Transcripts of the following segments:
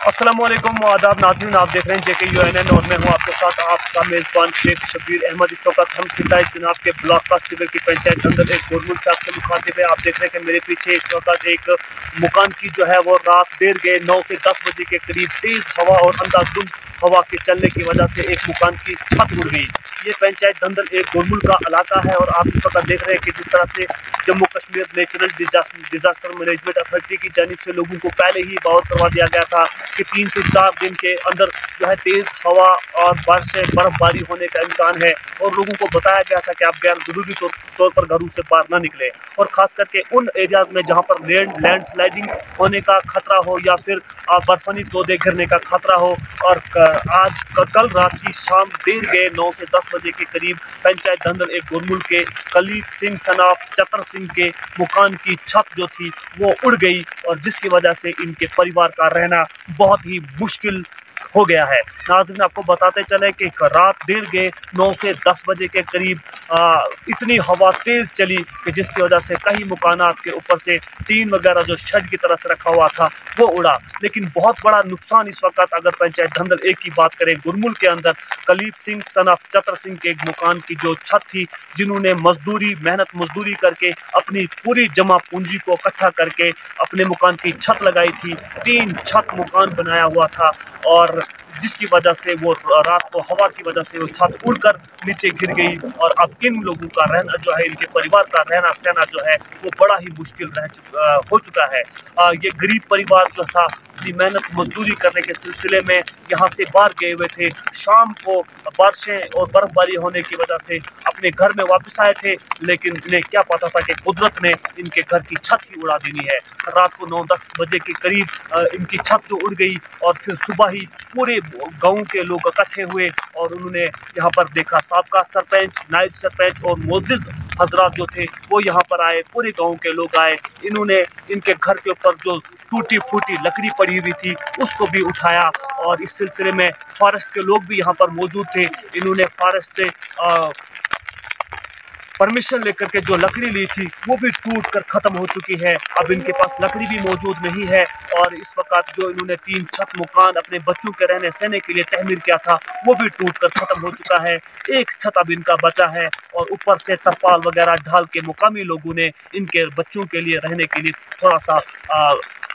अस्सलामुअलैकुम आदाब नाज़रीन, आप देख रहे हैं JKUNN और मैं हूं आपके साथ आपका मेज़बान शेख शब्बीर अहमद। इस वक्त हम खिताई जनाब के ब्लॉक कास्टिबर की पंचायत अंदर एक गोरमुल साहब से मुखातिब है। आप देख रहे हैं कि मेरे पीछे इस वक्त एक मकान की जो है वो रात देर गए 9 से 10 बजे के करीब तेज़ हवा और अंधाधुंध हवा के चलने की वजह से एक मकान की छत उड़ गई। ये पंचायत दंदल एक गोरमुल का इलाका है और आप इस वक्त देख रहे हैं कि जिस तरह से Jammu Kashmir natural disaster management authority की जानिब से लोगों को पहले ही बाउट करवा दिया गया था कि 3 से 4 दिन के अंदर जो है तेज़ हवा और बारिशें बर्फबारी होने का इम्कान है और लोगों को बताया गया था कि आप गैर ज़रूरी तौर पर घरों से बाहर ना निकले और ख़ास करके उन एरियाज़ में जहाँ पर लैंड स्लाइडिंग होने का खतरा हो या फिर बर्फानी तोदे गिरने का खतरा हो। और कल रात की शाम देर गए 9 से 10 बजे के करीब पंचायत दंदल एक गोरमुल के कलीब सिंह सनाफ चतर सिंह के मकान की छत जो थी वो उड़ गई और जिसकी वजह से इनके परिवार का रहना बहुत ही मुश्किल हो गया है। नाज़रीन, आपको बताते चले कि रात देर गए 9 से 10 बजे के करीब इतनी हवा तेज़ चली कि जिसकी वजह से कई मकानात के ऊपर से टीन वगैरह जो शेड की तरह से रखा हुआ था वो उड़ा। लेकिन बहुत बड़ा नुकसान इस वक्त अगर पंचायत दंदल एक की बात करें, गुरमुल के अंदर कलीब सिंह सनाफ चतर सिंह के एक मकान की जो छत थी, जिन्होंने मेहनत मजदूरी करके अपनी पूरी जमा पूंजी को इकट्ठा करके अपने मकान की छत लगाई थी, 3 छत मकान बनाया हुआ था और जिसकी वजह से वो रात को हवा की वजह से वो छत उड़कर नीचे गिर गई और अब इन लोगों का रहना जो है, इनके परिवार का रहना सहना जो है वो बड़ा ही मुश्किल हो चुका है। ये गरीब परिवार जो था अपनी मेहनत मजदूरी करने के सिलसिले में यहाँ से बाहर गए हुए थे, शाम को बारिशें और बर्फबारी होने की वजह से अपने घर में वापस आए थे, लेकिन इन्हें क्या पता था कि कुदरत ने इनके घर की छत ही उड़ा देनी है। रात को 9-10 बजे के करीब इनकी छत जो उड़ गई और फिर सुबह ही पूरे गांव के लोग इकट्ठे हुए और उन्होंने यहाँ पर देखा। साबका सरपंच, नायब सरपंच और मोअज़्ज़िज़ हजरात जो थे वो यहाँ पर आए, पूरे गांव के लोग आए। इन्होंने इनके घर के ऊपर जो टूटी फूटी लकड़ी पड़ी हुई थी उसको भी उठाया और इस सिलसिले में फॉरेस्ट के लोग भी यहाँ पर मौजूद थे। इन्होंने फॉरेस्ट से परमिशन लेकर के जो लकड़ी ली थी वो भी टूट कर ख़त्म हो चुकी है। अब इनके पास लकड़ी भी मौजूद नहीं है और इस वक्त जो इन्होंने 3 छत मकान अपने बच्चों के रहने सहने के लिए तहमीर किया था वो भी टूट कर ख़त्म हो चुका है। एक छत अब इनका बचा है और ऊपर से तरपाल वगैरह ढाल के मुकामी लोगों ने इनके बच्चों के लिए रहने के लिए थोड़ा सा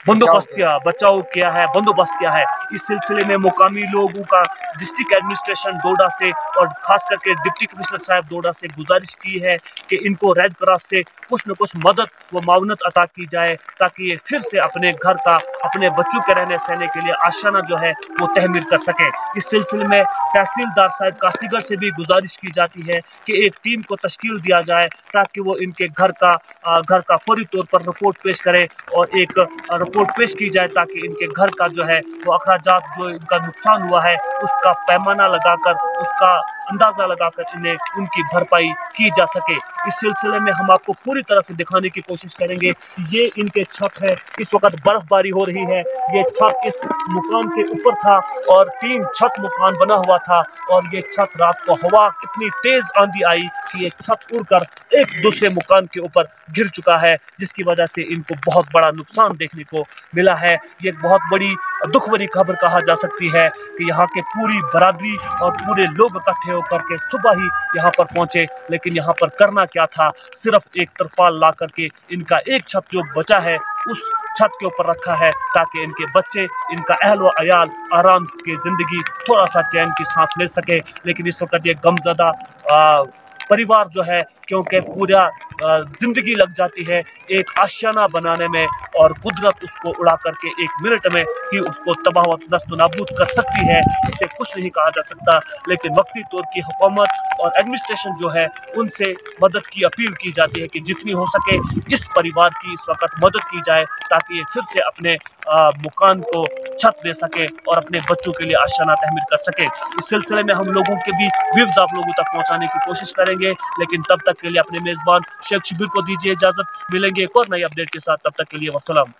बचाव किया है। इस सिलसिले में मुकामी लोगों का डिस्ट्रिक्ट एडमिनिस्ट्रेशन डोडा से और खास करके डिप्टी कमिश्नर साहब डोडा से गुजारिश की है कि इनको रेड क्रॉस से कुछ न कुछ मदद व मावनत अता की जाए ताकि ये फिर से अपने घर का, अपने बच्चों के रहने सहने के लिए आशाना जो है वो तहमीर कर सकें। इस सिलसिले में तहसीलदार साहब कास्टिगर से भी गुजारिश की जाती है कि एक टीम को तश्कील दिया जाए ताकि वो इनके घर का फौरी तौर पर रिपोर्ट पेश करे और एक रिपोर्ट पेश की जाए ताकि इनके घर का जो है वो अखराजात जो इनका नुकसान हुआ है उसका पैमाना लगाकर, उसका अंदाज़ा लगाकर इन्हें उनकी भरपाई की जा सके। इस सिलसिले में हम आपको पूरी तरह से दिखाने की कोशिश करेंगे। ये इनके छत है, इस वक्त बर्फबारी हो रही है, ये छत इस मकान के ऊपर था और 3 छत मकान बना हुआ था और ये छत रात को हवा इतनी तेज आंधी आई कि ये छत उड़कर एक दूसरे मकान के ऊपर गिर चुका है, जिसकी वजह से इनको बहुत बड़ा नुकसान देखने को मिला है। ये बहुत बड़ी दुख भरी खबर कहा जा सकती है कि यहाँ के पूरी बरादरी और पूरे लोग इकट्ठे होकर के सुबह ही यहाँ पर पहुंचे, लेकिन यहाँ पर करना क्या था, सिर्फ एक तरपाल ला करके इनका एक छत जो बचा है उस छत के ऊपर रखा है ताकि इनके बच्चे, इनका अहल व अयाल आराम की ज़िंदगी थोड़ा सा चैन की सांस ले सके। लेकिन इस वक्त ये गमज़दा परिवार जो है, क्योंकि पूरा ज़िंदगी लग जाती है एक आशियाना बनाने में और कुदरत उसको उड़ा करके 1 मिनट में ही उसको तबाह व नस्त नाबूद कर सकती है, इससे कुछ नहीं कहा जा सकता। लेकिन वक्ती तौर की हुकूमत और एडमिनिस्ट्रेशन जो है उनसे मदद की अपील की जाती है कि जितनी हो सके इस परिवार की इस वक्त मदद की जाए ताकि ये फिर से अपने मकान को छत दे सके और अपने बच्चों के लिए आशियाना तहमीर कर सके। इस सिलसिले में हम लोगों के भी व्यूज़ आप लोगों तक पहुँचाने की कोशिश करेंगे, लेकिन तब तक के लिए अपने मेज़बान शेख शब्बीर को दीजिए इजाज़त। मिलेंगे एक और नई अपडेट के साथ, तब तक के लिए वस्सलाम।